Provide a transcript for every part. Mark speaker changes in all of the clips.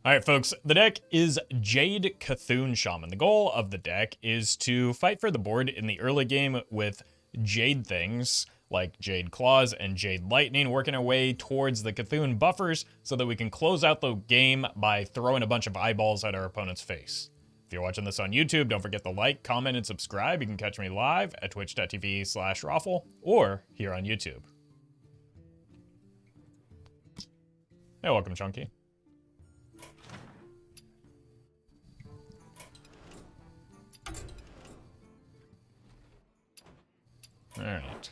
Speaker 1: Alright folks, the deck is Jade C'Thun Shaman. The goal of the deck is to fight for the board in the early game with Jade things like Jade Claws and Jade Lightning, working our way towards the C'Thun buffers so that we can close out the game by throwing a bunch of eyeballs at our opponent's face. If you're watching this on YouTube, don't forget to like, comment, and subscribe. You can catch me live at twitch.tv/Roffle or here on YouTube. Hey, welcome, Chunky. Alright.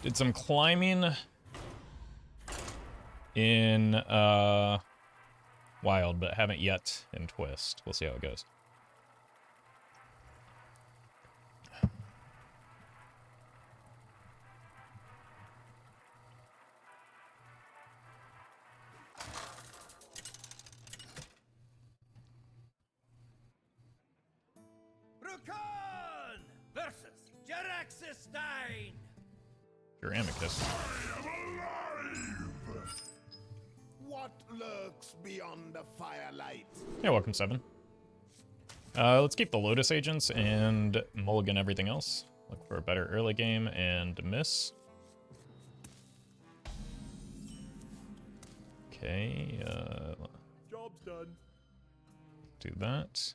Speaker 1: Did some climbing in Wild, but haven't yet in Twist. We'll see how it goes. Ceramicus.
Speaker 2: What lurks beyond the firelight?
Speaker 1: Yeah, welcome, Seven. Let's keep the Lotus Agents and mulligan everything else. Look for a better early game and miss. Okay,
Speaker 2: Job's done.
Speaker 1: Do that.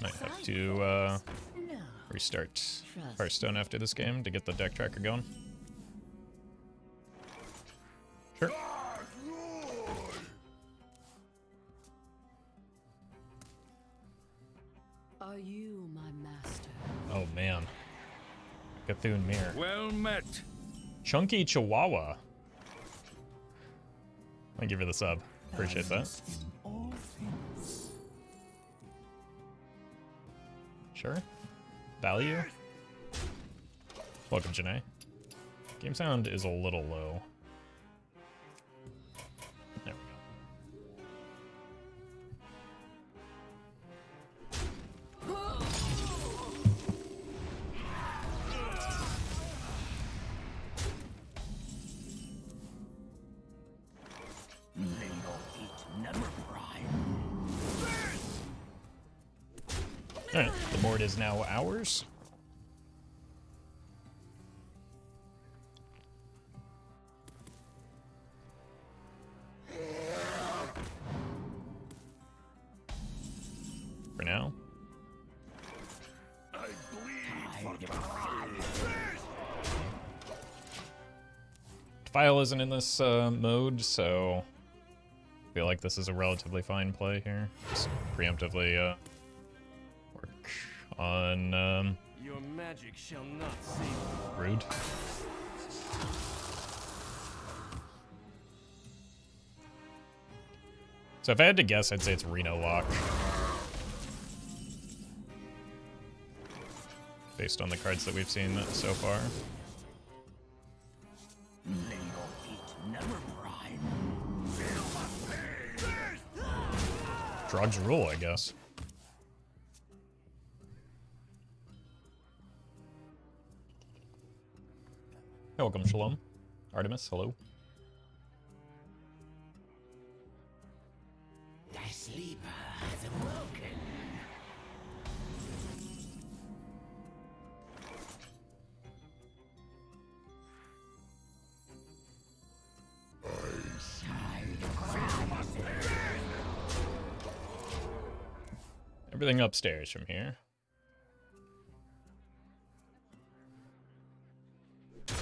Speaker 1: Might have to restart Hearthstone after this game to get the deck tracker going. Sure.
Speaker 3: Are you my master?
Speaker 1: Oh man. C'Thun Mirror.
Speaker 4: Well met.
Speaker 1: Chunky Chihuahua. Thank you for the sub. Appreciate that. Sure. Value. Welcome, Janae. Game sound is a little low. There we go. Alright, the board is now ours. For now.
Speaker 2: I bleed for
Speaker 1: Defile isn't in this mode, so I feel like this is a relatively fine play here. Just preemptively work on
Speaker 4: Your magic shall not save you.
Speaker 1: Rude. So if I had to guess, I'd say it's Reno Lock. Based on the cards that we've seen so far. Trogg's Rule, I guess. Hey, welcome, Shalom. Artemis, hello.
Speaker 3: The sleeper has awoken.
Speaker 1: Everything upstairs from here. I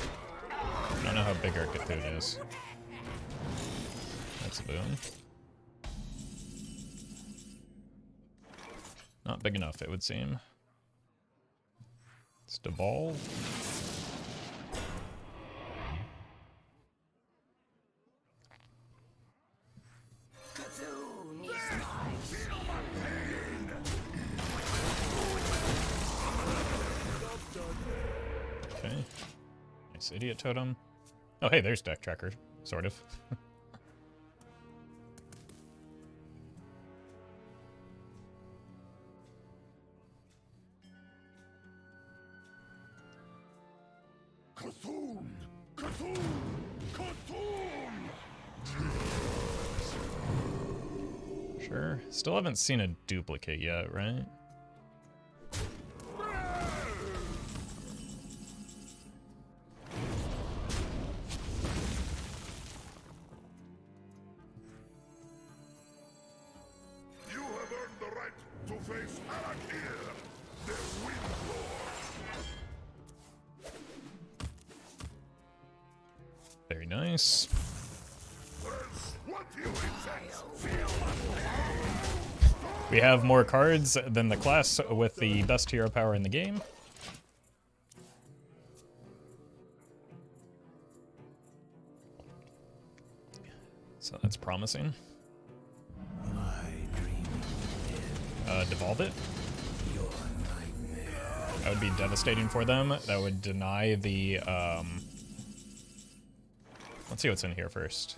Speaker 1: don't know how big our C'Thun is. That's a boon. Not big enough, it would seem. It's Devolve. Okay. Nice idiot totem. Oh, hey, there's deck tracker, sort of.
Speaker 2: C'Thun! C'Thun! C'Thun!
Speaker 1: Sure. Still haven't seen a duplicate yet, right?
Speaker 2: You have earned the right to face Arakir, the Windlord.
Speaker 1: Very nice.
Speaker 2: What you insects feel?
Speaker 1: We have more cards than the class with the best hero power in the game. So that's promising. Devolve it. That would be devastating for them. That would deny the, let's see what's in here first.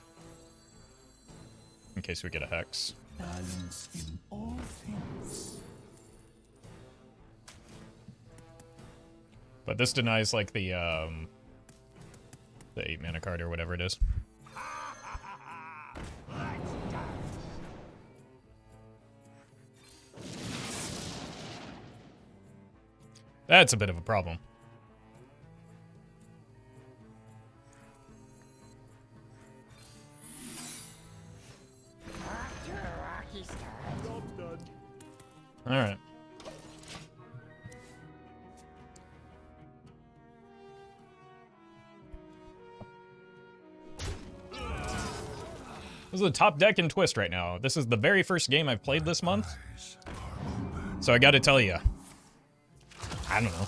Speaker 1: In case we get a Hex.
Speaker 3: Balance in all things.
Speaker 1: But this denies, like, the 8 mana card or whatever it is. That's a bit of a problem. All right. This is the top deck in Twist right now. This is the very first game I've played this month. So I gotta tell you, I don't know.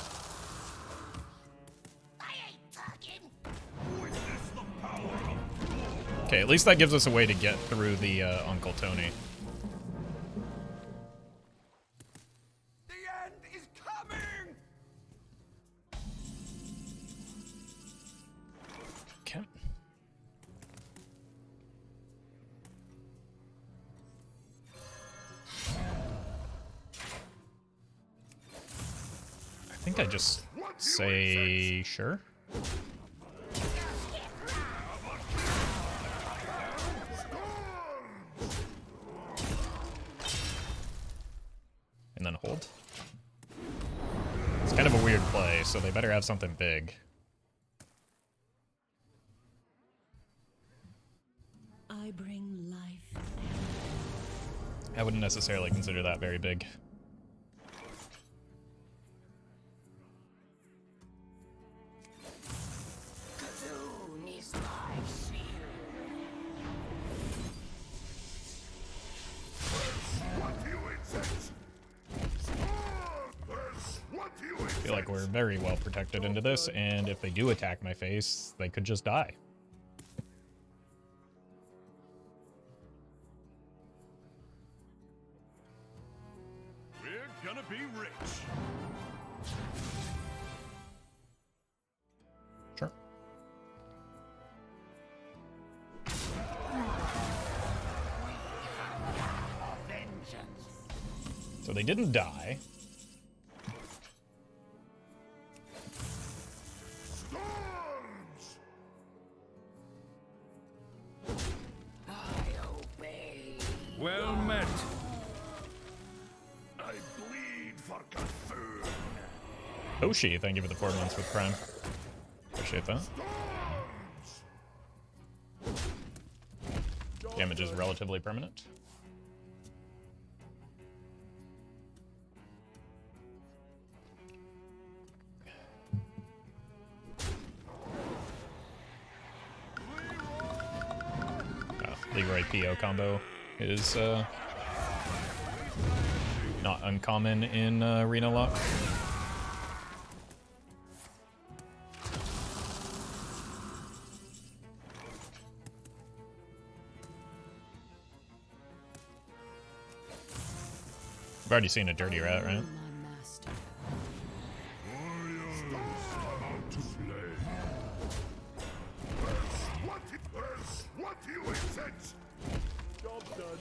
Speaker 1: Okay, at least that gives us a way to get through the Uncle Tony.
Speaker 2: The end is coming!
Speaker 1: Okay. I think I just say sure. And then hold. It's kind of a weird play, so they better have something big.
Speaker 3: I bring life.
Speaker 1: I wouldn't necessarily consider that very big.
Speaker 3: C'Thun is my shield.
Speaker 2: What you insects? What you
Speaker 1: I feel like we're very well protected into this, and if they do attack my face, they could just die.
Speaker 2: We're gonna be rich.
Speaker 1: Sure. So they didn't die.
Speaker 2: Storms!
Speaker 3: I obey.
Speaker 2: Well met. I bleed for C'Thun.
Speaker 1: Hoshi, thank you for the 4 months with Prime. Appreciate that. Damage is relatively permanent. Leroy PO combo is not uncommon in Arena Lock. I've already seen a Dirty Rat, right?
Speaker 3: My master.
Speaker 2: What you insects? Job done.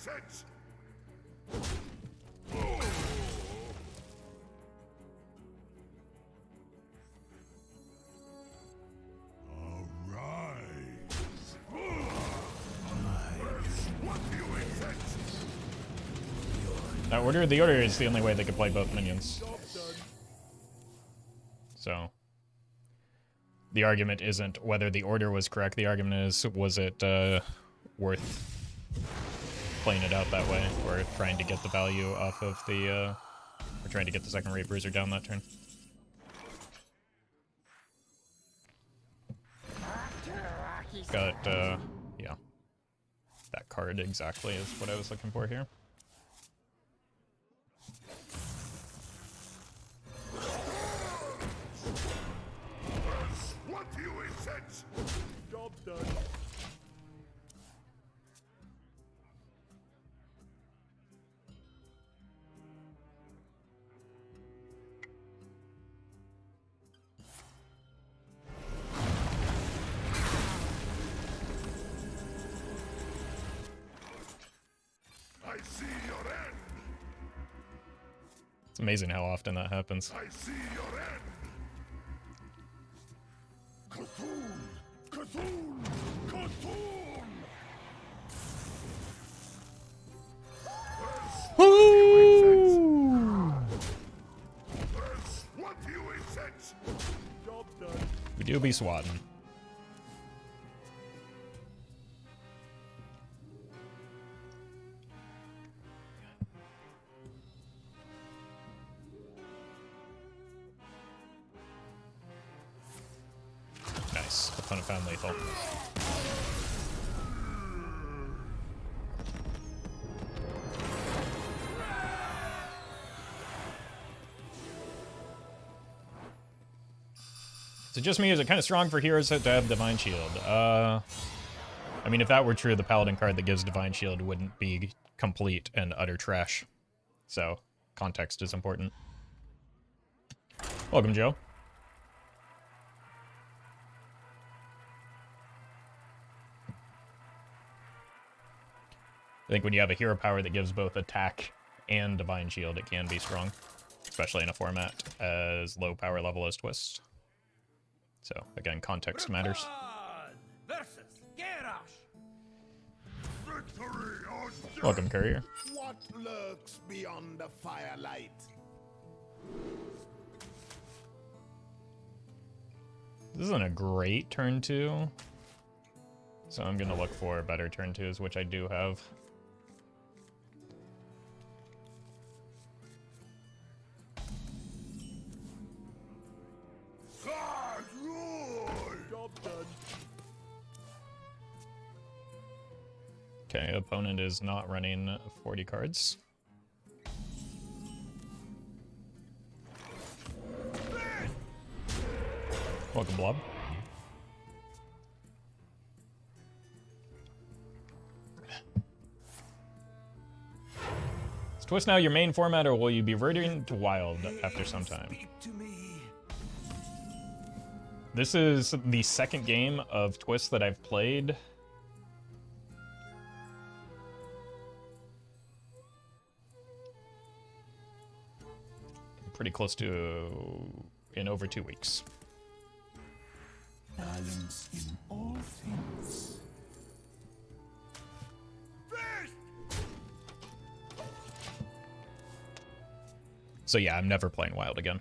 Speaker 2: sense? Arise. What do you intend?
Speaker 1: Now, the order is the only way they could play both minions. So, the argument isn't whether the order was correct. The argument is, was it worth playing it out that way, or trying to get the value off of the, or trying to get the second rate bruiser down that turn. Got, yeah. That card exactly is what I was looking for here.
Speaker 2: What do you intend?
Speaker 4: Job done.
Speaker 2: I see your end.
Speaker 1: It's amazing how often that happens.
Speaker 2: I see your end. C'Thun! C'Thun! C'Thun! What do you intend?
Speaker 4: Job done.
Speaker 1: We do be swatting. Nice. Opponent found lethal. So just me, is it kind of strong for heroes to have Divine Shield? I mean, if that were true, the Paladin card that gives Divine Shield wouldn't be complete and utter trash. So, context is important. Welcome, Joe. I think when you have a hero power that gives both attack and Divine Shield, it can be strong. Especially in a format as low power level as Twist. So, again, context matters.
Speaker 4: Versus Garrosh.
Speaker 2: Victory or death!
Speaker 1: Welcome, Courier.
Speaker 5: What lurks beyond the firelight?
Speaker 1: This isn't a great turn 2. So I'm going to look for better turn 2s, which I do have.
Speaker 2: God, Lord!
Speaker 4: Job done.
Speaker 1: Okay, opponent is not running 40 cards. Welcome, Blob. Is Twist now your main format, or will you be reverting to Wild after some time?
Speaker 4: Speak to me.
Speaker 1: This is the second game of Twist that I've played. Pretty close to in over 2 weeks.
Speaker 5: Balance in all things.
Speaker 1: So yeah, I'm never playing Wild again.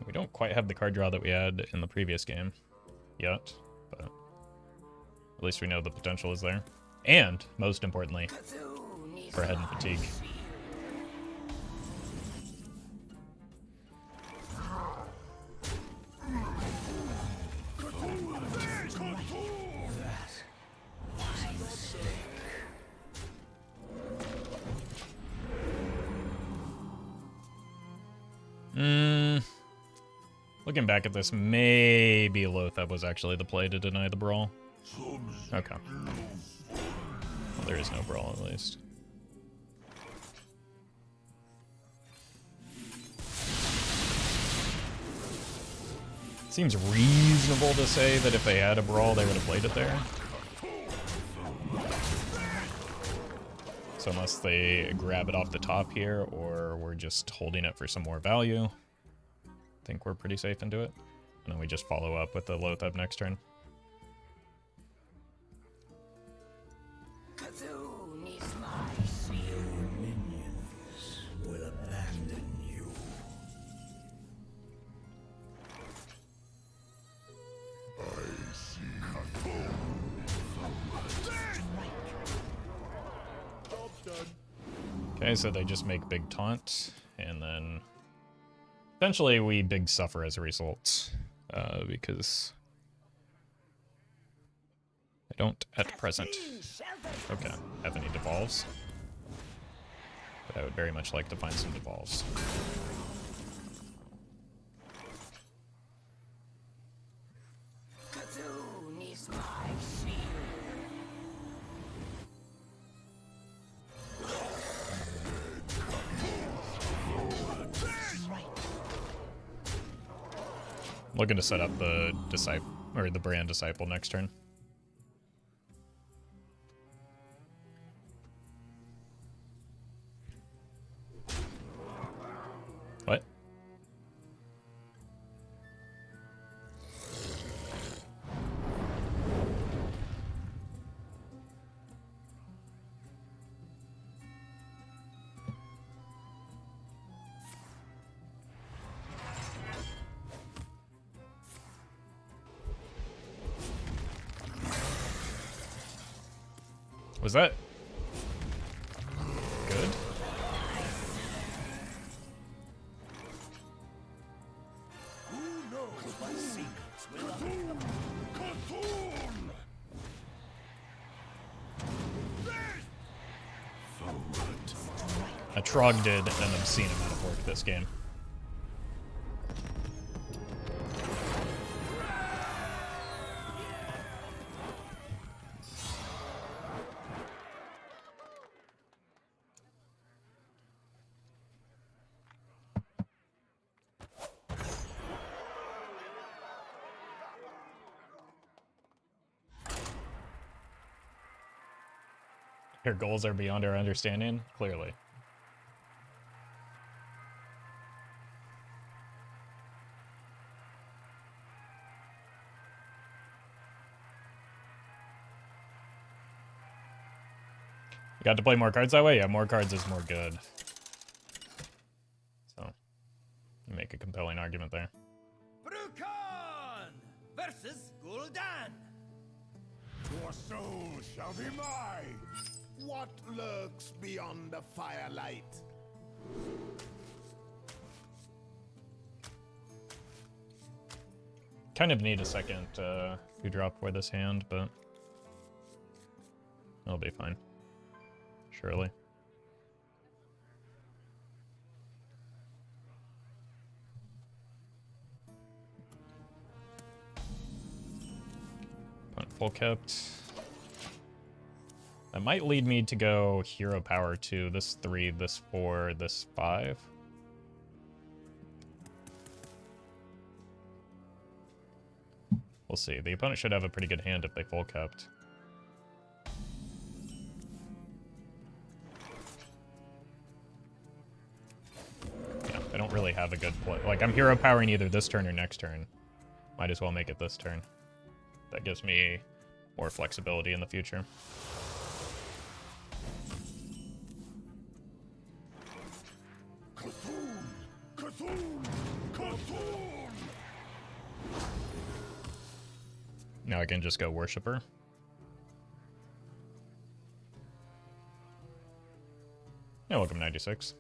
Speaker 1: We don't quite have the card draw that we had in the previous game yet, but at least we know the potential is there. And, most importantly, for head and fatigue. Looking back at this, maybe Loatheb was actually the play to deny the brawl. Okay. Well, there is no brawl at least. Seems reasonable to say that if they had a brawl, they would have played it there. So unless they grab it off the top here, or we're just holding it for some more value, I think we're pretty safe into it. And then we just follow up with the Loatheb next turn.
Speaker 3: C'Thun is my seal.
Speaker 5: Minions will abandon you.
Speaker 2: I see C'Thun.
Speaker 4: Job's done.
Speaker 1: Okay, so they just make big taunt, and then essentially we big suffer as a result, because I don't at present, okay, have any devolves, but I would very much like to find some devolves.
Speaker 3: C'Thun is my seal.
Speaker 1: Looking to set up the disciple or the Brann disciple next turn. What? Was that good?
Speaker 5: Who knows what secrets will uncover?
Speaker 2: C'Thun!
Speaker 1: A Trogg did an obscene amount of work this game. Your goals are beyond our understanding, clearly. You got to play more cards that way? Yeah, more cards is more good. So, you make a compelling argument there.
Speaker 4: Brukan versus Gul'dan.
Speaker 2: Your soul shall be mine!
Speaker 5: What lurks beyond the firelight?
Speaker 1: Kind of need a second 2-drop for this hand, but it'll be fine. Surely. Opponent full kept. That might lead me to go hero power to this 3, this 4, this 5. We'll see. The opponent should have a pretty good hand if they full kept. Yeah, I don't really have a good play. Like, I'm hero powering either this turn or next turn. Might as well make it this turn. That gives me more flexibility in the future.
Speaker 2: C'Thun! C'Thun! C'Thun!
Speaker 1: Now I can just go Worshipper. Yeah, welcome 96.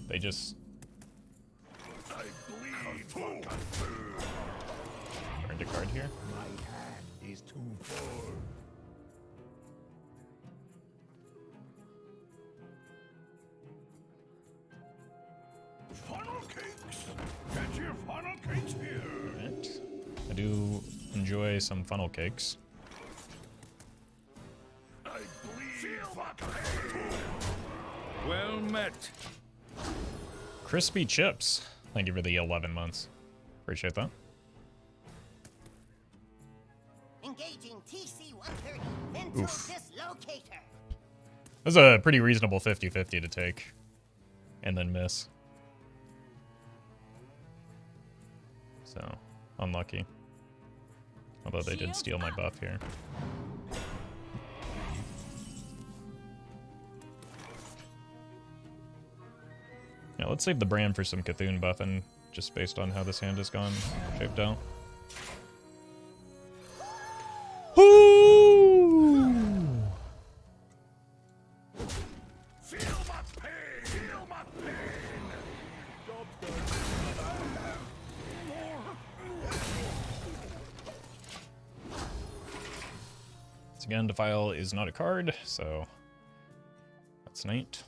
Speaker 1: They just
Speaker 2: I bleed for C'Thun!
Speaker 1: earned a card here.
Speaker 5: My hand is too full.
Speaker 2: funnel cakes. Get your funnel cakes here.
Speaker 1: Right. I do enjoy some funnel cakes.
Speaker 2: I bleed for pain.
Speaker 5: Well met.
Speaker 1: Crispy chips. Thank you for the 11 months. Appreciate that.
Speaker 3: Engaging TC-130. Ventral dislocator.
Speaker 1: That's a pretty reasonable 50-50 to take. And then miss. So, unlucky. Although they did steal my buff here. Yeah, let's save the Brann for some C'Thun buffing, just based on how this hand has gone shaped out.
Speaker 2: Feel my pain. Feel my pain.
Speaker 1: Once again, Defile is not a card, so that's neat.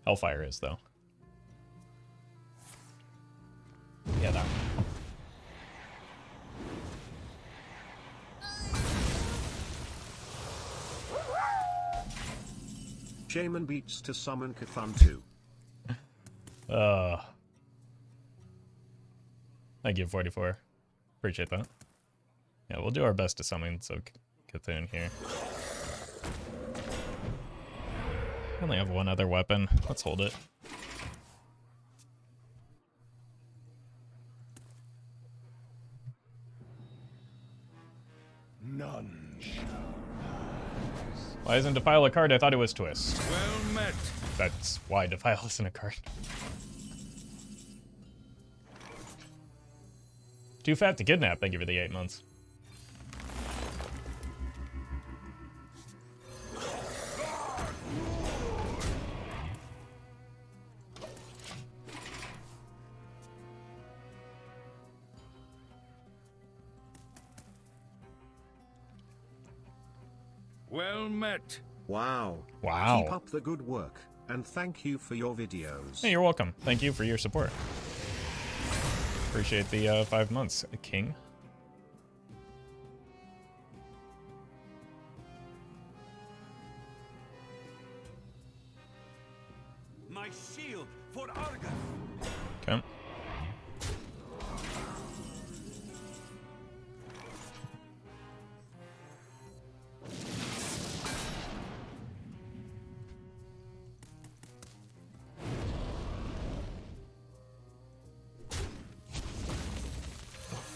Speaker 1: Hellfire is, though. Yeah, that one.
Speaker 6: Shaman beats to summon C'Thun too.
Speaker 1: Thank you, 44. Appreciate that. Yeah, we'll do our best to summon some C'Thun here. I only have one other weapon. Let's hold it.
Speaker 2: None shall.
Speaker 1: Why isn't Defile a card? I thought it was Twist.
Speaker 5: Well met.
Speaker 1: That's why Defile isn't a card. Too fat to kidnap. Thank you for the 8 months.
Speaker 5: Well met.
Speaker 6: Wow.
Speaker 1: Wow.
Speaker 6: Keep up the good work, and thank you for your videos.
Speaker 1: Hey, you're welcome. Thank you for your support. Appreciate the 5 months, King.
Speaker 4: My shield for Argus.
Speaker 1: Okay.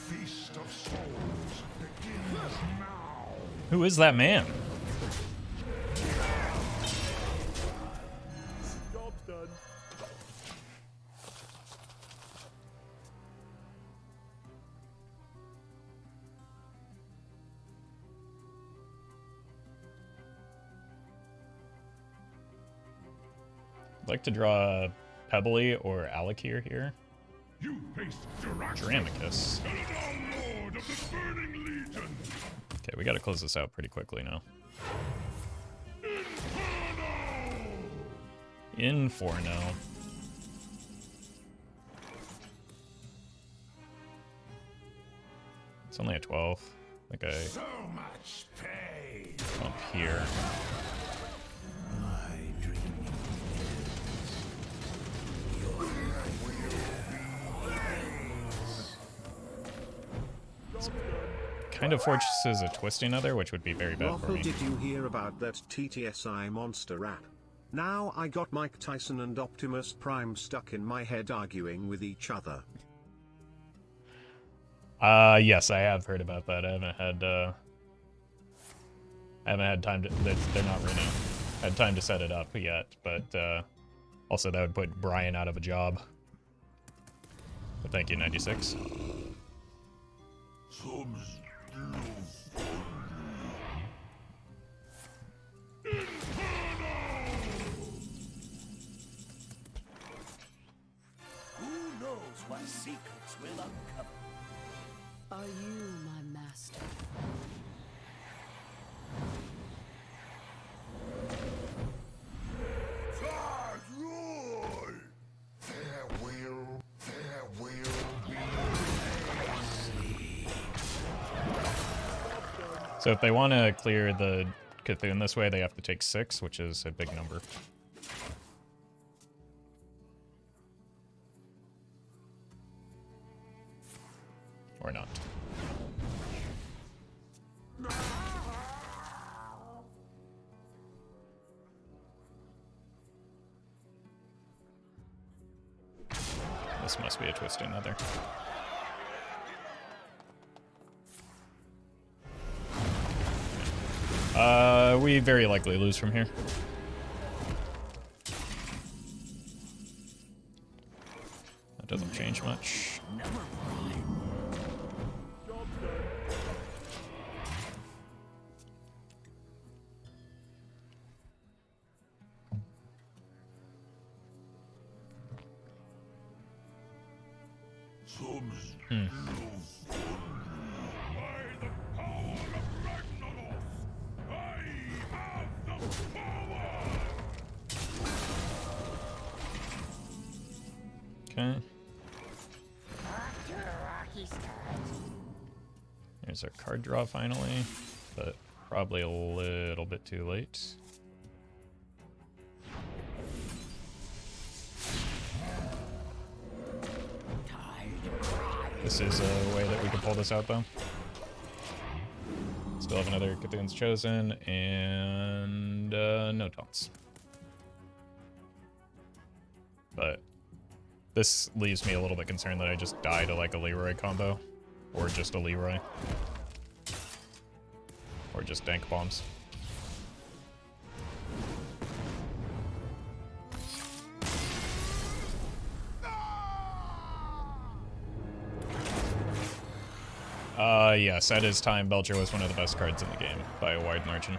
Speaker 2: Feast of souls begins now.
Speaker 1: Who is that man?
Speaker 2: Job's done.
Speaker 1: I'd like to draw Pebbly or Alakir here.
Speaker 2: You face
Speaker 1: Dramicus.
Speaker 2: Eldar Lord of the Burning Legion.
Speaker 1: Okay, we gotta close this out pretty quickly now. Inferno. It's only a 12. I think I
Speaker 2: So much pain.
Speaker 1: up here.
Speaker 5: My dream
Speaker 1: Kind of forces a twisting other, which would be very bad for
Speaker 6: Roffle,
Speaker 1: me.
Speaker 6: did you hear about that TTSI monster rap? Now I got Mike Tyson and Optimus Prime stuck in my head arguing with each other.
Speaker 1: Yes, I have heard about that. I haven't had time to. They're not really had time to set it up yet, but also that would put Brian out of a job. But thank you, 96.
Speaker 5: Who knows what secrets will uncover?
Speaker 7: Are you my master?
Speaker 2: Trogg rule.
Speaker 1: So if they want to clear the C'Thun this way, they have to take 6, which is a big number. Or not. This must be a Twisting Nether. We very likely lose from here. That doesn't change much. Okay. There's our card draw finally, but probably a little bit too late. This is a way that we can pull this out though. Still have another C'Thun's Chosen and no taunts. But this leaves me a little bit concerned that I just die to like a Leroy combo. Or just a Leroy. Or just dank bombs. Yes, at his time, Belcher was one of the best cards in the game by a wide margin.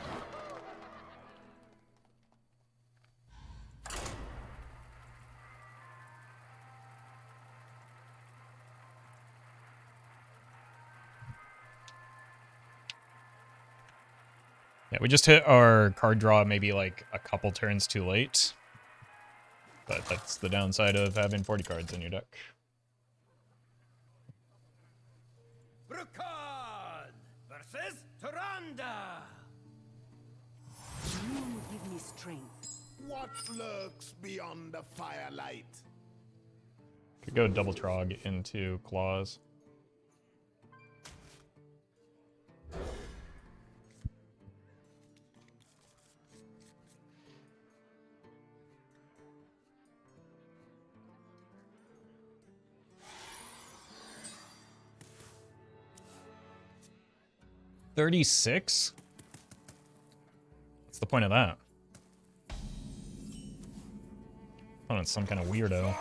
Speaker 1: Yeah, we just hit our card draw maybe like a couple turns too late. But that's the downside of having 40 cards in your deck.
Speaker 5: Brukan versus Tyrande.
Speaker 7: You give me strength.
Speaker 2: What lurks beyond the firelight?
Speaker 1: Could go double Trogg into Claws. $36? What's the point of that? Opponent's some kind of weirdo.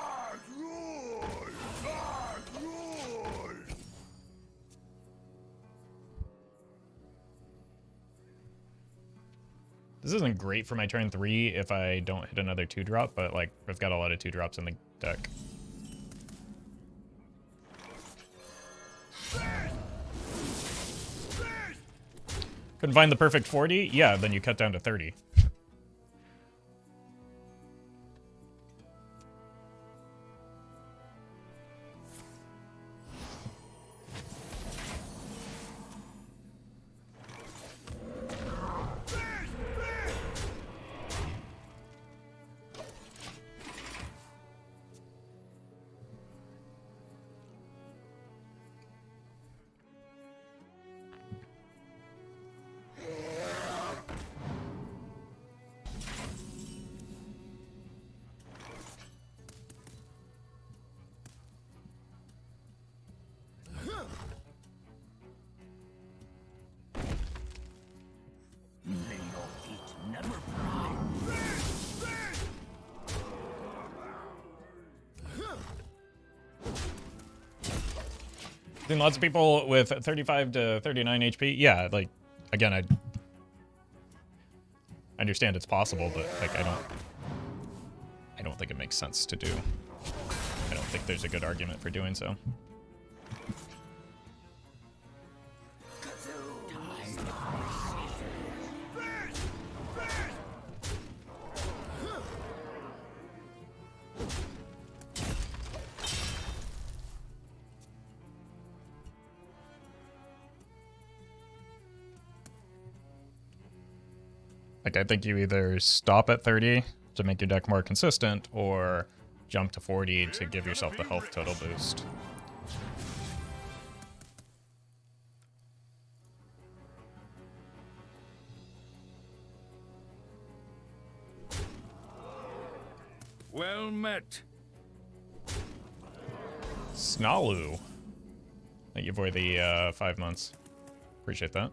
Speaker 1: This isn't great for my turn 3 if I don't hit another 2-drop, but like I've got a lot of 2-drops in the deck. Couldn't find the perfect 40? Yeah, then you cut down to 30. Seen lots of people with 35 to 39 HP. Yeah, like, again, I understand it's possible, but like I don't think it makes sense to do. I don't think there's a good argument for doing so. Like, I think you either stop at 30 to make your deck more consistent, or jump to 40 to give yourself the health total boost.
Speaker 4: Well met.
Speaker 1: Snalu. Thank you for the 5 months. Appreciate that.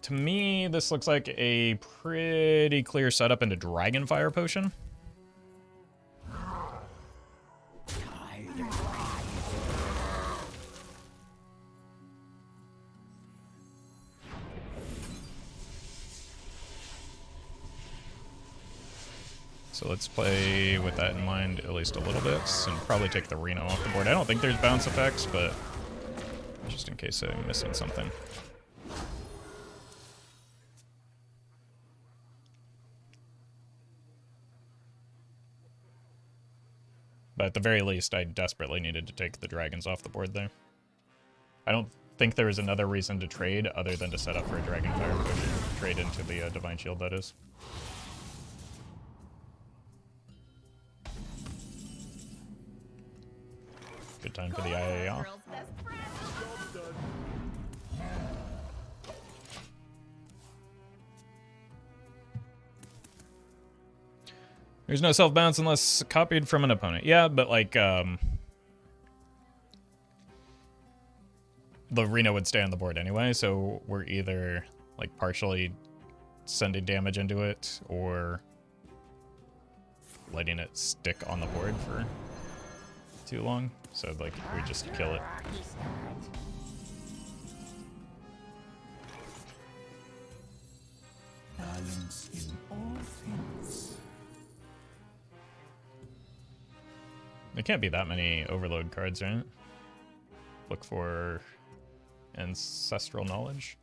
Speaker 1: To me, this looks like a pretty clear setup into Dragonfire Potion. So let's play with that in mind at least a little bit, and probably take the Reno off the board. I don't think there's bounce effects, but just in case I'm missing something. But at the very least, I desperately needed to take the dragons off the board there. I don't think there was another reason to trade other than to set up for a Dragonfire Potion. Trade into the Divine Shield, that is. Good time for the IAR. There's no self-bounce unless copied from an opponent. Yeah, but like, the Reno would stay on the board anyway, so we're either like partially sending damage into it or letting it stick on the board for too long. So like, we just kill it.
Speaker 5: Balance in all things.
Speaker 1: There can't be that many overload cards, right? Look for Ancestral Knowledge.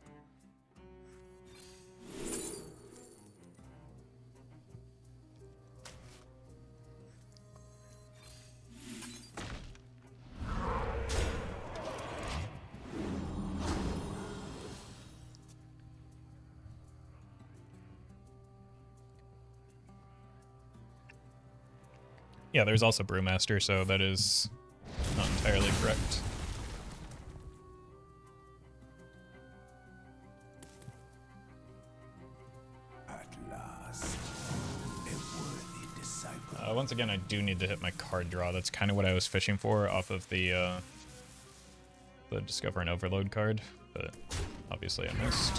Speaker 1: Yeah, there's also Brewmaster, so that is not entirely correct.
Speaker 5: At last, a worthy disciple.
Speaker 1: Once again, I do need to hit my card draw. That's kind of what I was fishing for off of the Discover and Overload card, but obviously I missed.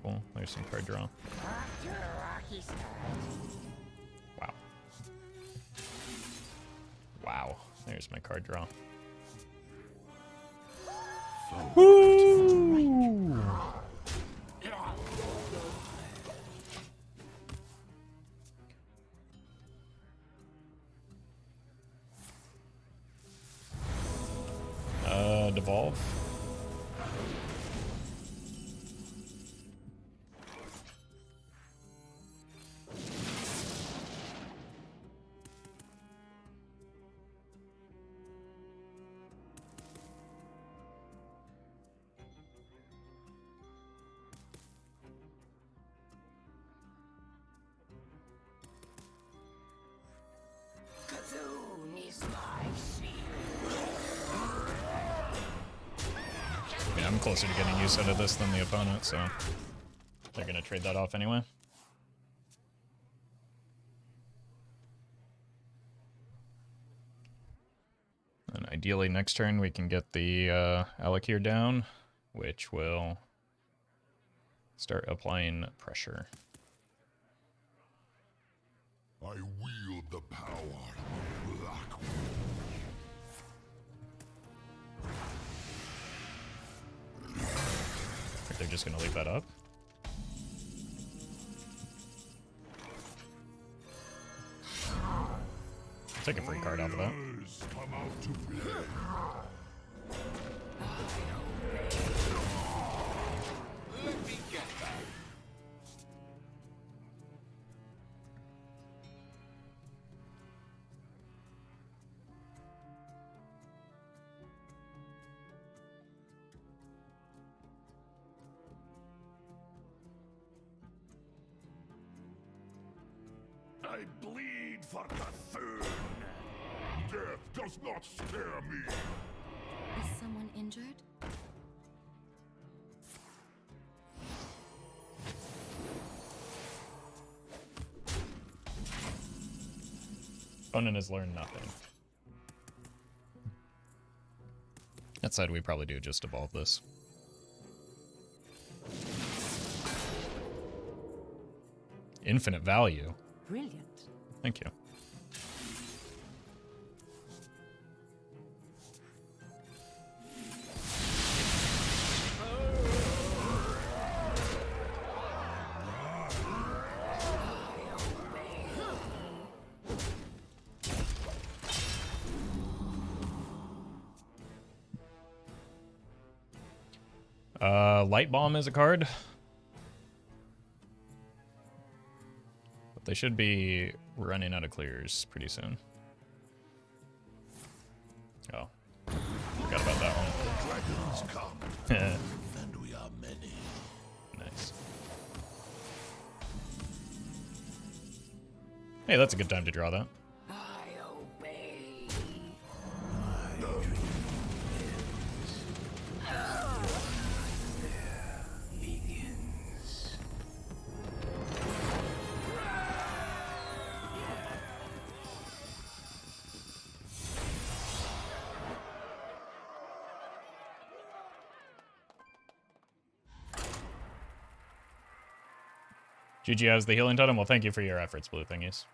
Speaker 1: Cool, there's some card draw. Wow. Wow, there's my card draw. Woo! Devolve.
Speaker 3: C'Thun is my shield.
Speaker 1: Yeah, I'm closer to getting use out of this than the opponent, so they're gonna trade that off anyway. And ideally next turn we can get the Alakir down, which will start applying pressure.
Speaker 2: I wield the power of Black.
Speaker 1: They're just gonna leave that up. Take a free card off of that.
Speaker 2: Come out to play.
Speaker 4: Let me get that.
Speaker 2: I bleed for C'Thun. Death does not scare me.
Speaker 8: Is someone injured?
Speaker 1: Opponent has learned nothing. That said, we probably do just evolve this. Infinite value.
Speaker 7: Brilliant.
Speaker 1: Thank you. Light Bomb is a card. But they should be running out of clears pretty soon. Oh. Forgot about that one.
Speaker 2: Dragons come, and we are many.
Speaker 1: Nice. Hey, that's a good time to draw that.
Speaker 3: I obey.
Speaker 5: Begins.
Speaker 1: GG has the healing totem. Well, thank you for your efforts, Blue Thingies.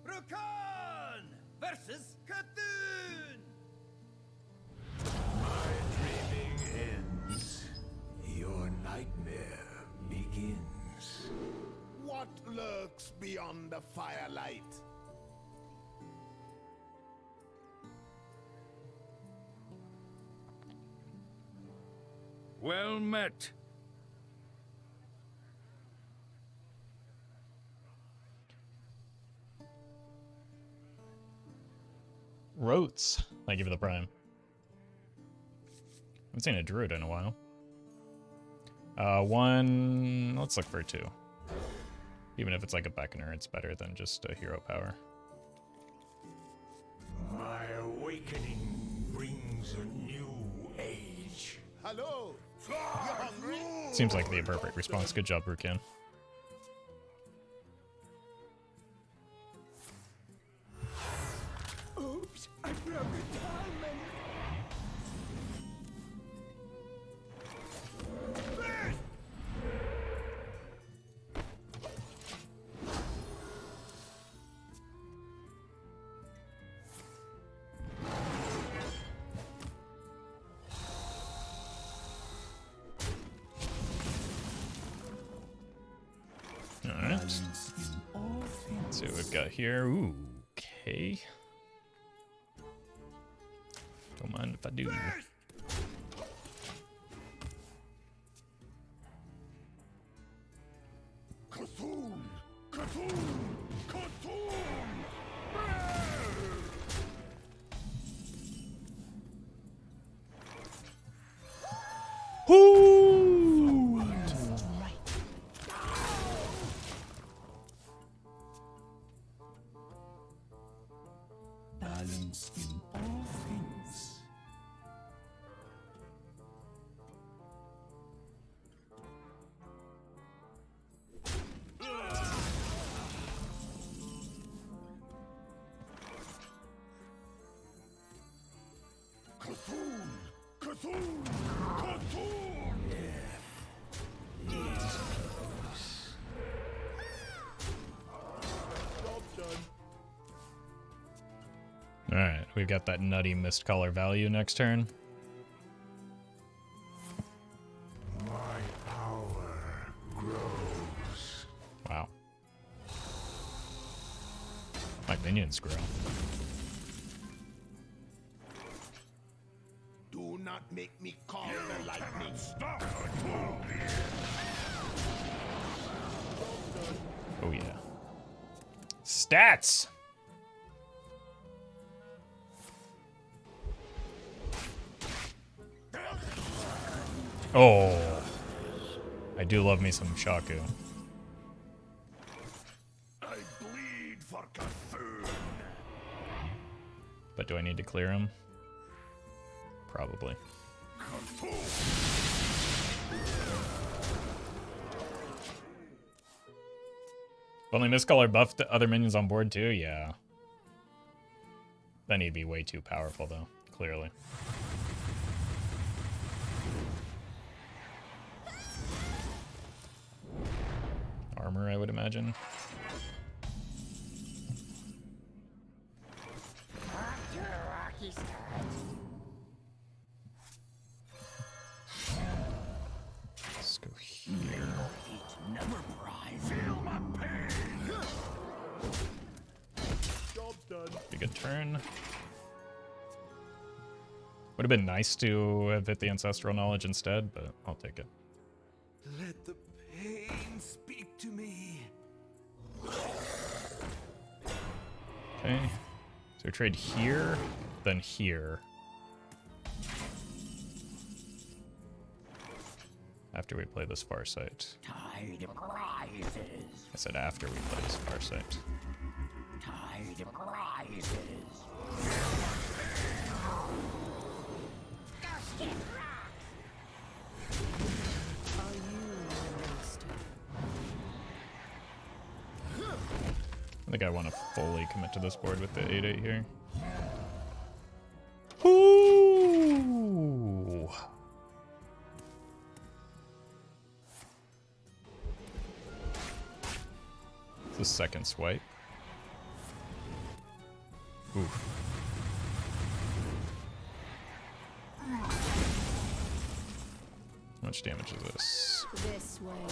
Speaker 5: Rakan versus C'Thun.
Speaker 9: Your nightmare begins.
Speaker 2: What lurks beyond the firelight?
Speaker 4: Well met.
Speaker 1: Rotes. Thank you for the prime. Haven't seen a druid in a while. One. Let's look for two. Even if it's like a Beckoner, it's better than just a hero power.
Speaker 9: My awakening brings a new age.
Speaker 2: Hello? You hungry?
Speaker 1: Seems like the appropriate response. Good job, Rukin.
Speaker 5: Oops, I broke a diamond.
Speaker 1: Alright. Let's see what we've got here. Ooh, okay. Don't mind if I do.
Speaker 2: C'Thun! C'Thun! C'Thun!
Speaker 5: Balance in all things.
Speaker 2: C'Thun! C'Thun! C'Thun!
Speaker 1: Alright, we've got that nutty mist color value next turn.
Speaker 9: My power grows.
Speaker 1: Wow. My minions grow.
Speaker 2: Do not
Speaker 5: cannot make me call
Speaker 2: You
Speaker 5: the lightning.
Speaker 2: cannot stop the tool.
Speaker 1: Oh yeah. Stats. Oh, I do love me some Shaku.
Speaker 2: I bleed for C'Thun.
Speaker 1: But do I need to clear him? Probably. Only Mistcaller buffed the other minions on board too? Yeah. Then he'd be way too powerful though, clearly. Armor, I would imagine. Let's go here.
Speaker 5: Never prize.
Speaker 2: Feel my pain.
Speaker 5: Job's done.
Speaker 1: Be a good turn. Would have been nice to have hit the Ancestral Knowledge instead, but I'll take it.
Speaker 5: Let the pain speak to me.
Speaker 1: Okay. So we trade here, then here. After we play this Farsight.
Speaker 3: Tide of prizes.
Speaker 1: I said after we play this Farsight.
Speaker 3: Tide of prizes.
Speaker 1: I think I want to fully commit to this board with the 8/8 here. Ooh. It's the second swipe. Oof. How much damage is this?
Speaker 8: This way.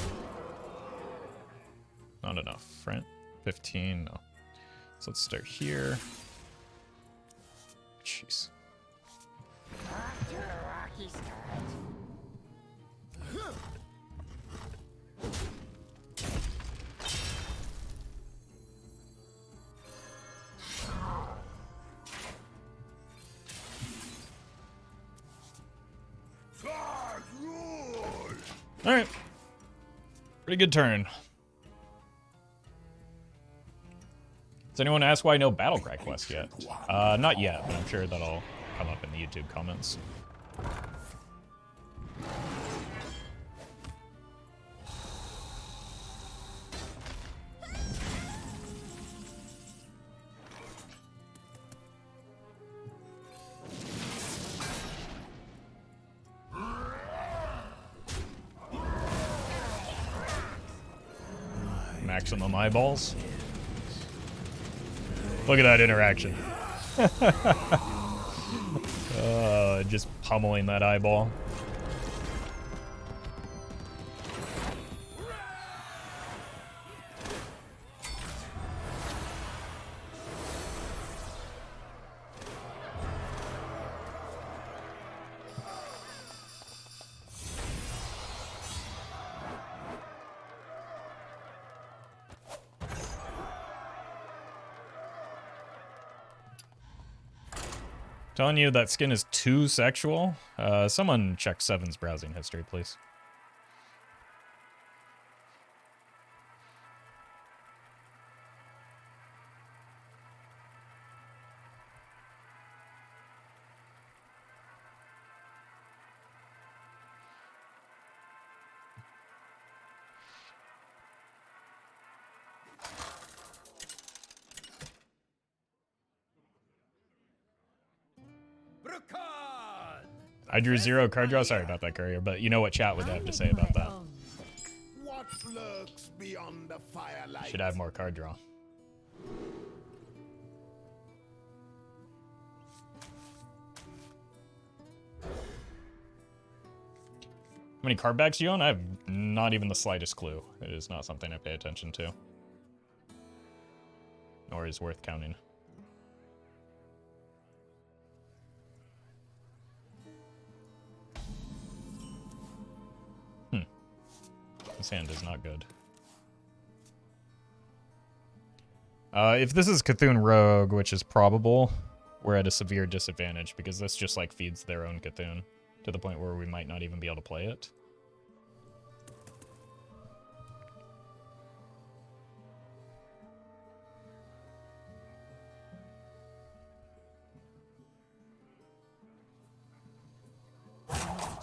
Speaker 1: Not enough, right? 15, no. So let's start here. Jeez. Alright. Pretty good turn. Does anyone ask why no Battlecry quest yet? Not yet, but I'm sure that'll come up in the YouTube comments. Maximum eyeballs. Look at that interaction. Just pummeling that eyeball. Telling you that skin is too sexual? Someone check Seven's browsing history, please. I drew 0 card draw. Sorry about that, Courier, but you know what chat would have to say about that.
Speaker 5: What lurks beyond the firelight?
Speaker 1: Should have more card draw. How many card backs do you own? I have not even the slightest clue. It is not something I pay attention to. Nor is worth counting. This hand is not good. If this is C'Thun Rogue, which is probable, we're at a severe disadvantage because this just like feeds their own C'Thun to the point where we might not even be able to play it.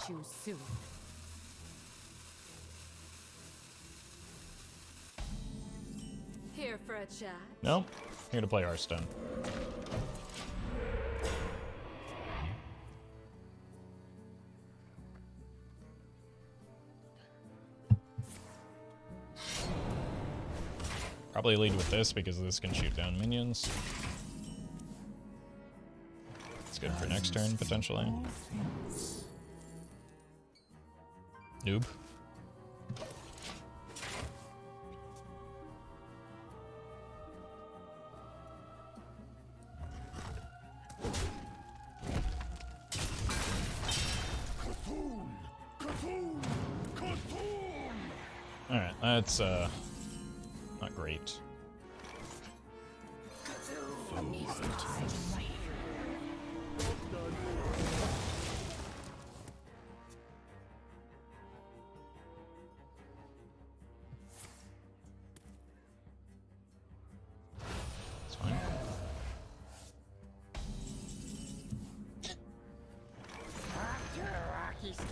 Speaker 7: Choose soon.
Speaker 8: Here for a chat.
Speaker 1: No, here to play Hearthstone. Probably lead with this because this can shoot down minions. It's good for next turn, potentially. Noob. Alright, that's not great. It's fine.
Speaker 3: After a rocky start.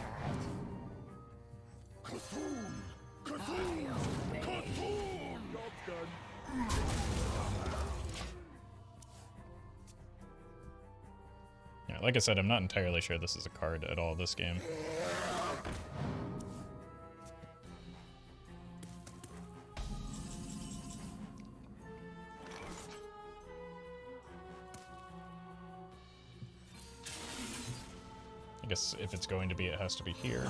Speaker 1: Yeah, like I said, I'm not entirely sure this is a card at all this game. I guess if it's going to be, it has to be here.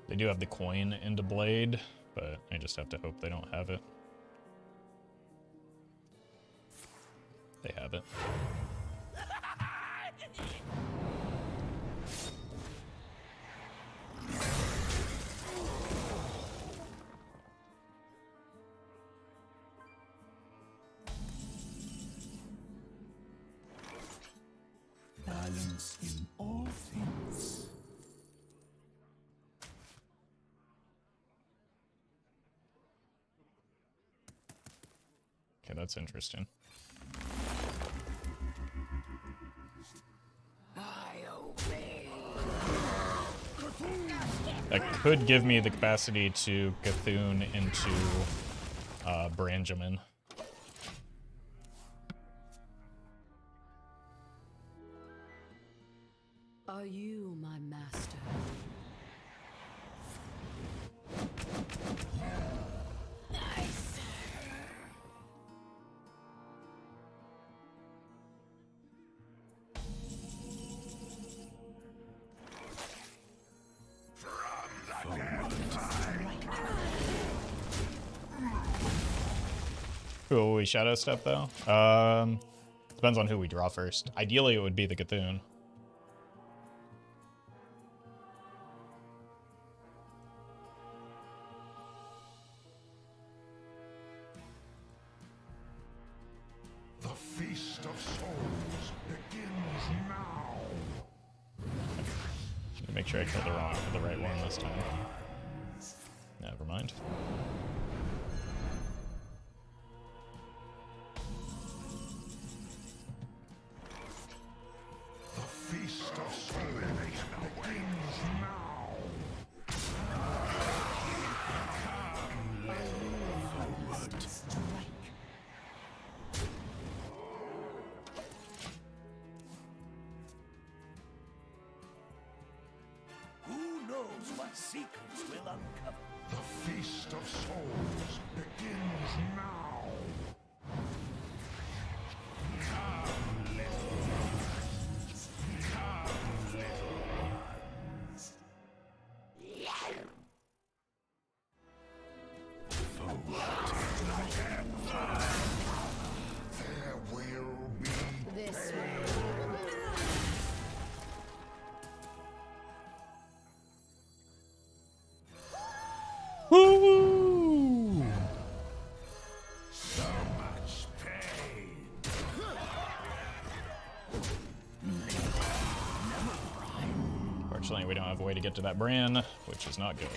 Speaker 1: They do have the coin into Blade, but I just have to hope they don't have it. They have it.
Speaker 9: Balance in all things.
Speaker 1: Okay, that's interesting. That could give me the capacity to C'Thun into Branjamin.
Speaker 7: Are you my master?
Speaker 3: Nice.
Speaker 1: Who will we Shadow Step, though? Depends on who we draw first. Ideally, it would be the C'Thun.
Speaker 2: The Feast of Souls begins now.
Speaker 1: Make sure I kill the right one this time. Never mind.
Speaker 2: The Feast of Souls begins now.
Speaker 5: Who knows what secrets will uncover?
Speaker 2: The Feast of Souls begins now. There will be
Speaker 8: This way.
Speaker 1: Unfortunately, we don't have a way to get to that Brann, which is not good.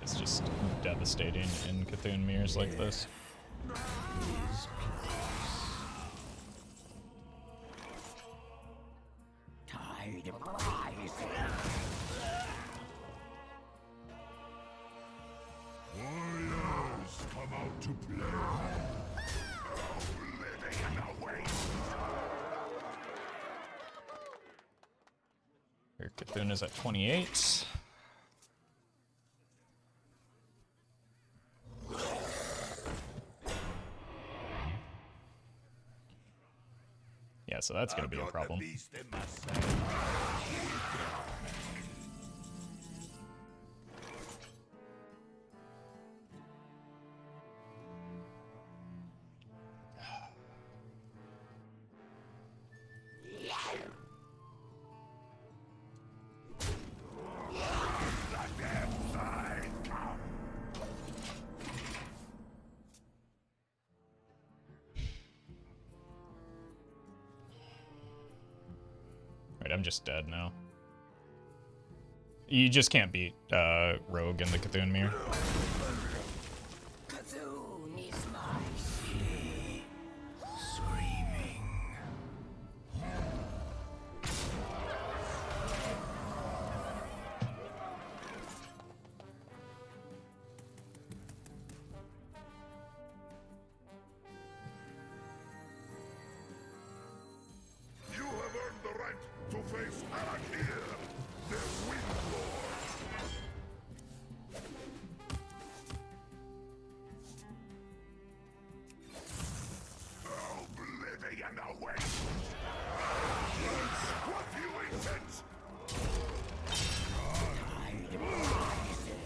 Speaker 1: It's just devastating in C'Thun mirrors like this.
Speaker 3: Tide of rising.
Speaker 2: Warriors, come out to play. Oblivion awaits.
Speaker 1: Here, C'Thun is at 28. Yeah, so that's gonna be a problem. Right, I'm just dead now. You just can't beat Rogue in the C'Thun mirror.
Speaker 3: C'Thun is my city. Screaming.
Speaker 2: You have earned the right to face Arakir, the Windlord. Oblivion awaits. That's what you intend.
Speaker 3: Tide of rising.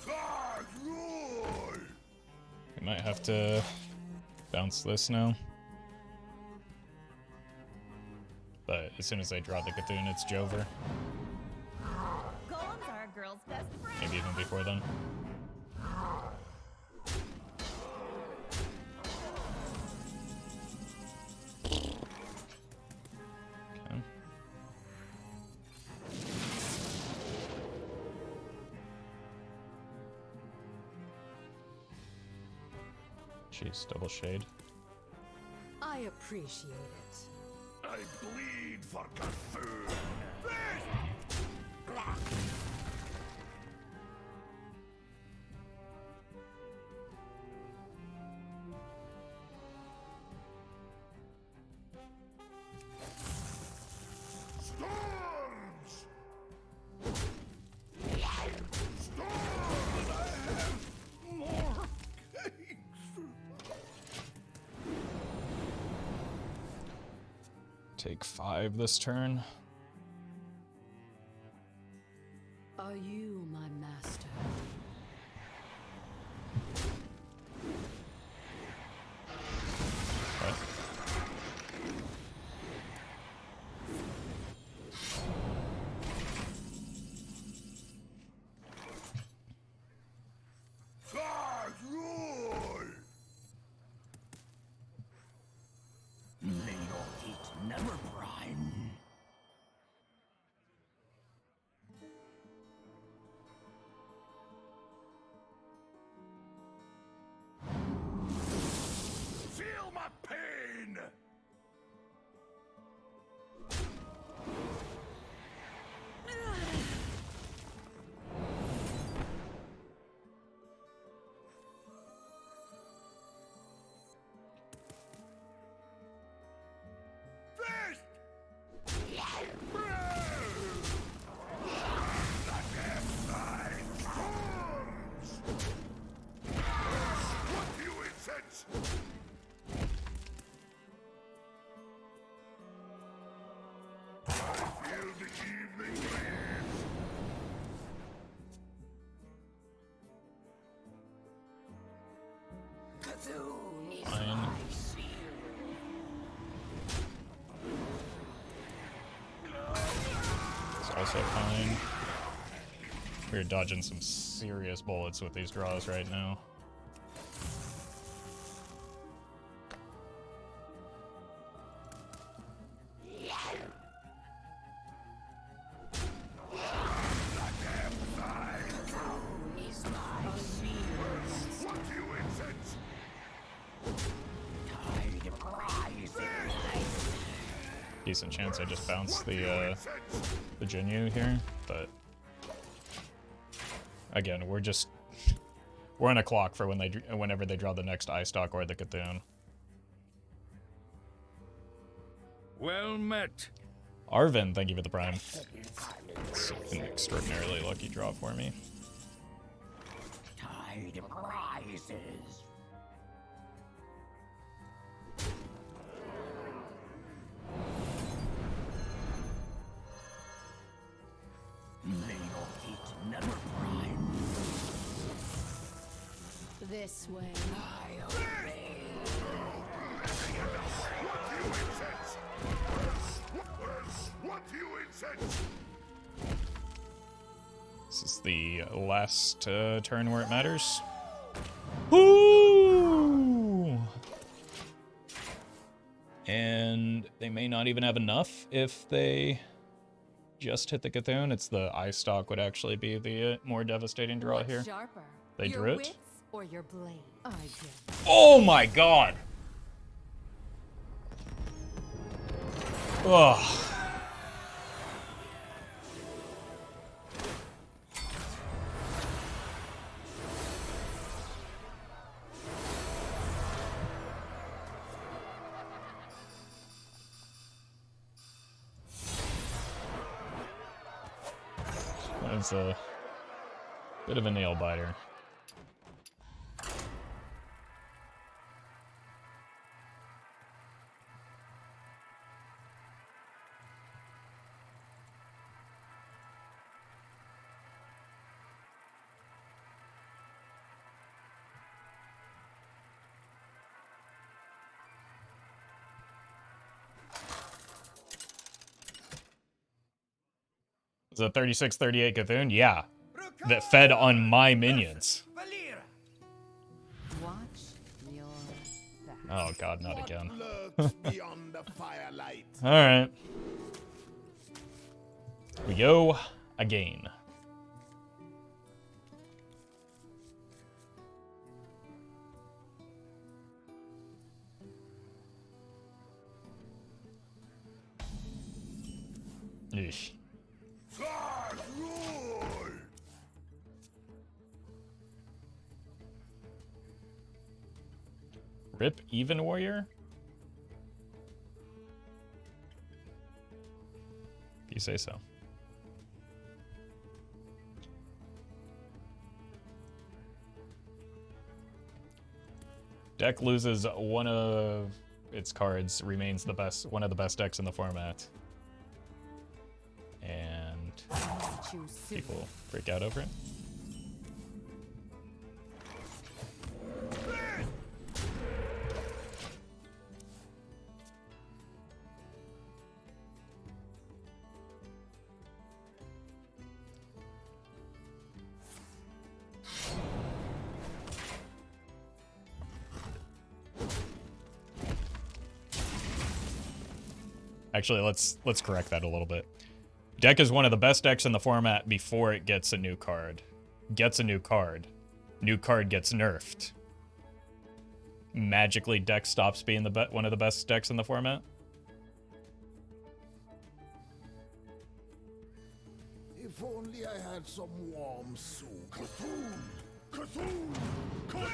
Speaker 2: God, roar!
Speaker 1: We might have to bounce this now. But as soon as I draw the C'Thun, it's Jover.
Speaker 10: Golems are a girl's best friend.
Speaker 1: Maybe even before then. Okay. Jeez, double shade.
Speaker 7: I appreciate it.
Speaker 2: I bleed for C'Thun. Storms! Storms! More cakes!
Speaker 1: Take 5 this turn.
Speaker 7: Are you my master?
Speaker 1: Okay.
Speaker 2: God, roar!
Speaker 3: May your heat never brine.
Speaker 1: also fine. We're dodging some serious bullets with these draws right now. Decent chance I just bounced the Jinyu here, but again, we're on a clock for whenever they draw the next Eyestalk or the C'Thun.
Speaker 4: Well met.
Speaker 1: Arvin, thank you for the prime. It's an extraordinarily lucky draw for me.
Speaker 3: Tide rises. May your feet never prime.
Speaker 7: This way.
Speaker 3: I obey.
Speaker 2: What you incense?
Speaker 1: This is the last turn where it matters. Woo! And they may not even have enough if they just hit the C'Thun. It's the Eyestalk would actually be the more devastating draw
Speaker 7: What's
Speaker 1: here.
Speaker 7: sharper,
Speaker 1: They
Speaker 7: your
Speaker 1: drew it.
Speaker 7: wits or your blade? I get.
Speaker 1: Oh my god! Ugh. That's a bit of a nail biter. Is it 36-38 C'Thun? Yeah. That fed on my minions.
Speaker 7: Watch your back.
Speaker 1: Oh god, not again.
Speaker 5: Lurks beyond the firelight.
Speaker 1: Alright. We go again. Yeesh. Rip Even Warrior? If you say so. Deck loses one of its cards, remains the best, one of the best decks in the format. And people freak out over it. Actually, let's correct that a little bit. Deck is one of the best decks in the format before it gets a new card. Gets a new card. New card gets nerfed. Magically, deck stops being one of the best decks in the format.
Speaker 5: If only I had some warm soup. C'Thun! C'Thun! C'Thun!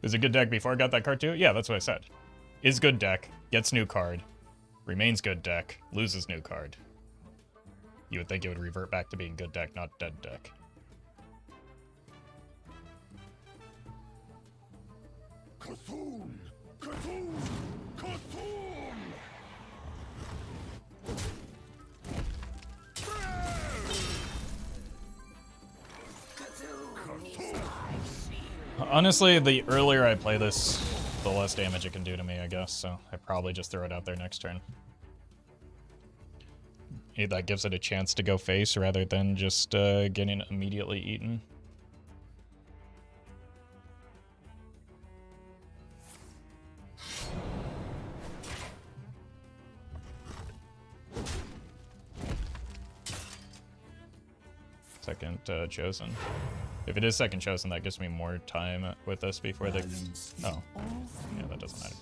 Speaker 1: Is a good deck before I got that card too? Yeah, that's what I said. Is good deck, gets new card, remains good deck, loses new card. You would think it would revert back to being good deck, not dead deck.
Speaker 5: C'Thun! C'Thun! C'Thun!
Speaker 1: Honestly, the earlier I play this, the less damage it can do to me, I guess, so I probably just throw it out there next turn. That gives it a chance to go face rather than just getting immediately eaten. Second chosen. If it is second chosen, that gives me more time with this before they... Oh. Yeah, that doesn't matter.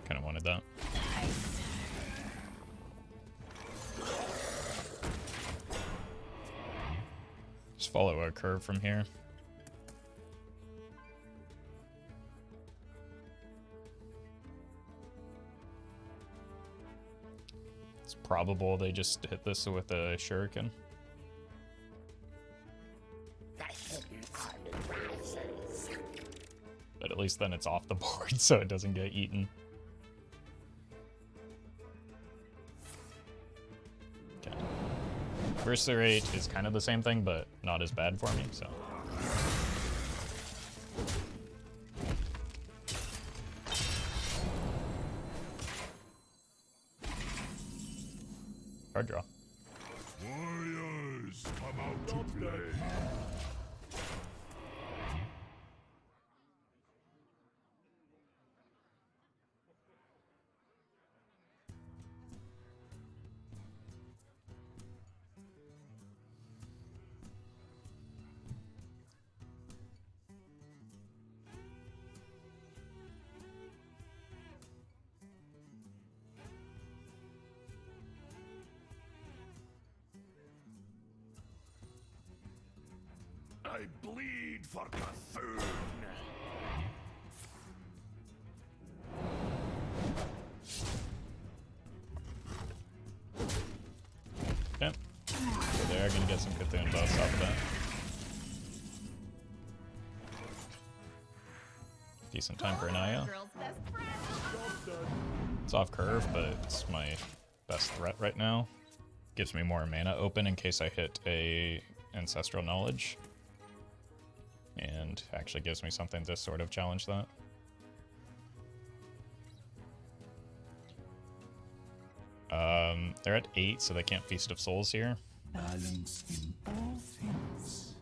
Speaker 1: Kind of wanted that. Just follow a curve from here. It's probable they just hit this with a shuriken. But at least then it's off the board so it doesn't get eaten. Okay. Burst rate is kind of the same thing, but not as bad for me, so. Card draw.
Speaker 2: Warriors, come out to play. I bleed for C'Thun.
Speaker 1: Okay. So they are going to get some C'Thun buffs off of that. Decent time for an IO. It's off curve, but it's my best threat right now. Gives me more mana open in case I hit a Ancestral Knowledge. And actually gives me something to sort of challenge that. They're at 8, so they can't Feast of Souls here.
Speaker 9: Balance in all things.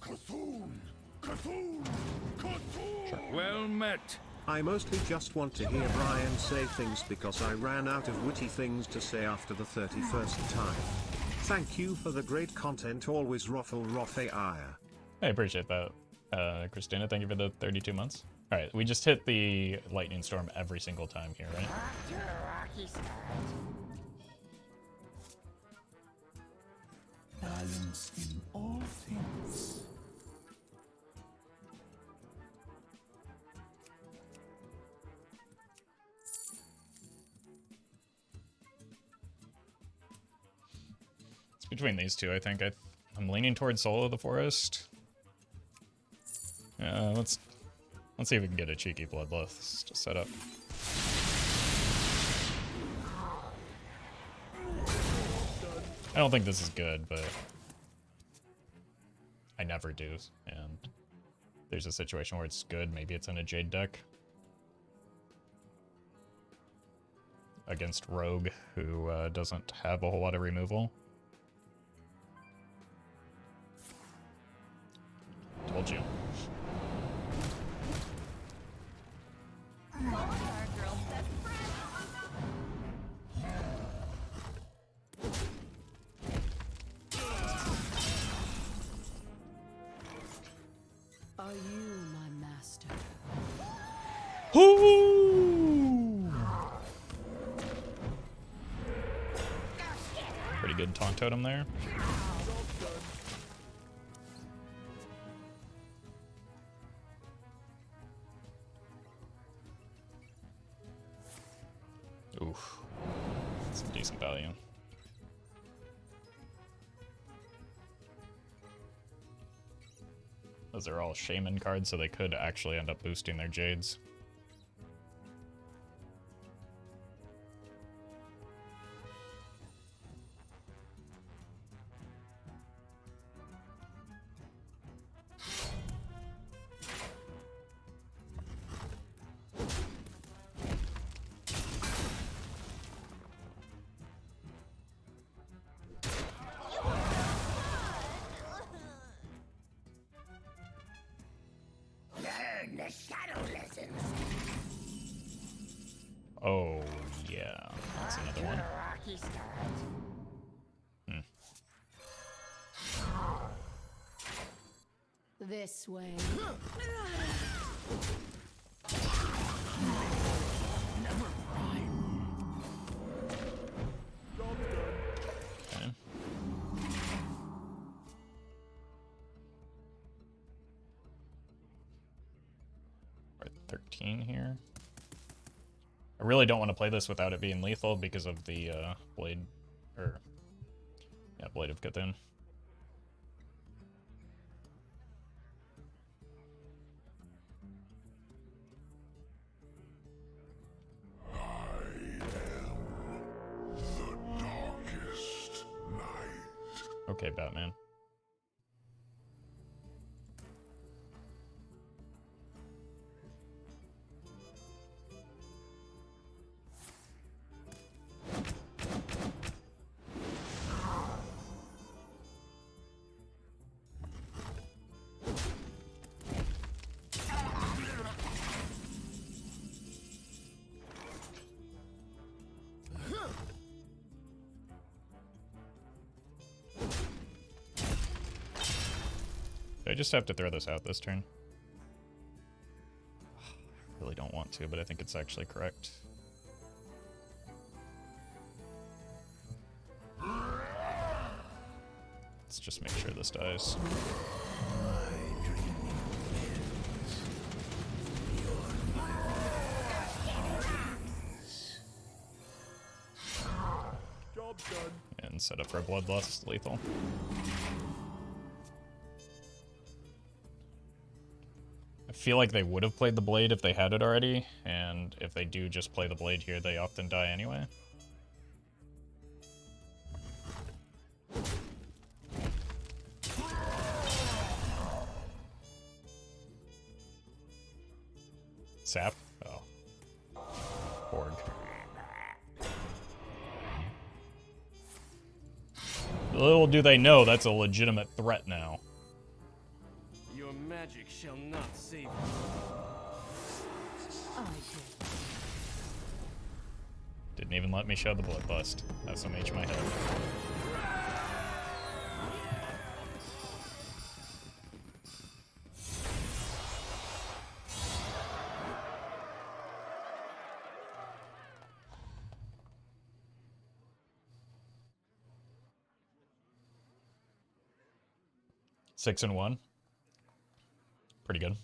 Speaker 2: C'Thun! C'Thun! C'Thun!
Speaker 4: Well met.
Speaker 6: I mostly just want to hear Brian say things because I ran out of witty things to say after the 31st time. Thank you for the great content, always Roffle Roffle.
Speaker 1: I appreciate that, Christina. Thank you for the 32 months. All right, we just hit the lightning storm every single time here, right?
Speaker 9: Balance in all things.
Speaker 1: It's between these two, I think. I'm leaning towards Soul of the Forest. Let's see if we can get a cheeky Bloodlust to set up. I don't think this is good, but I never do, and there's a situation where it's good. Maybe it's in a Jade deck against Rogue, who doesn't have a whole lot of removal. Told you.
Speaker 7: Are you my master?
Speaker 1: Ooh! Taunt Totem there. Oof. Some decent value. Those are all Shaman cards, so they could actually end up boosting their Jades.
Speaker 3: The shadow lessons.
Speaker 1: Oh, yeah. That's another one.
Speaker 3: Rocky start.
Speaker 7: This way.
Speaker 3: Never mind.
Speaker 1: Okay. We're at 13 here. I really don't want to play this without it being lethal because of the Blade of C'Thun.
Speaker 2: Darkest night.
Speaker 1: Okay, Batman. I just have to throw this out this turn. I really don't want to, but I think it's actually correct. Let's just make sure this dies.
Speaker 5: Job done.
Speaker 1: And set up for a Bloodlust lethal. I feel like they would have played the Blade if they had it already, and if they do just play the Blade here, they often die anyway. Sap? Oh. Borg. Little do they know that's a legitimate threat now.
Speaker 5: Your magic shall not save you.
Speaker 7: I did.
Speaker 1: Didn't even let me show the Bloodlust. SMH my head. Six and 1. Pretty good.